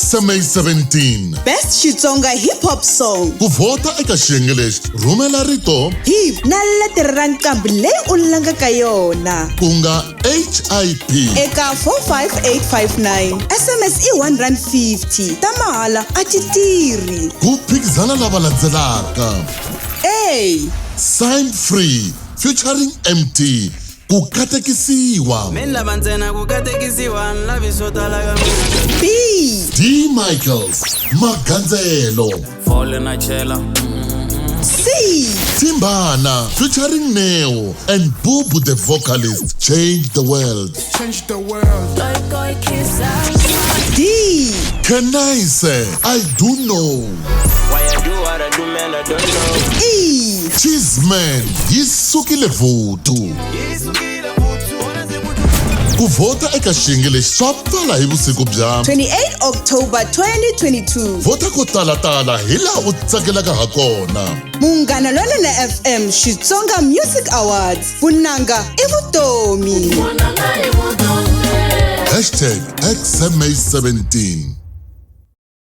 XMA17 Best Xitsonga hip hop song. ku vhota eka xiyenge lexi rhumela rito Hip na letere ra nqambi leyi u langaka yona ku nga HIP eka 45859. SMS i R150 ta mahala a ti tirhi. ku phikizana lava landzelaka SIMEFREE featuring MTHIMBANI ku katekisiwa. Mina bantsena ku katekisiwa nlaviso talaga mina. B D Michaels Magandzelo. Fole na chela. C Timbana featuring Neo and BUBU the vocalist. Change the world. Change the world. D CANICEE I do know. Why I do what I do, man, I don't know. E CHEESEMAN SUKILE VHUTHU. Ku vhota eka xiyenge lexi swa pfala hi vusiku bya 28 October 2022. vhota ko talatala hi laha u tsakelaka ha kona. Munghana Lonene FM Xitsonga Music Awards. Vunanga i vutomi. #XMA17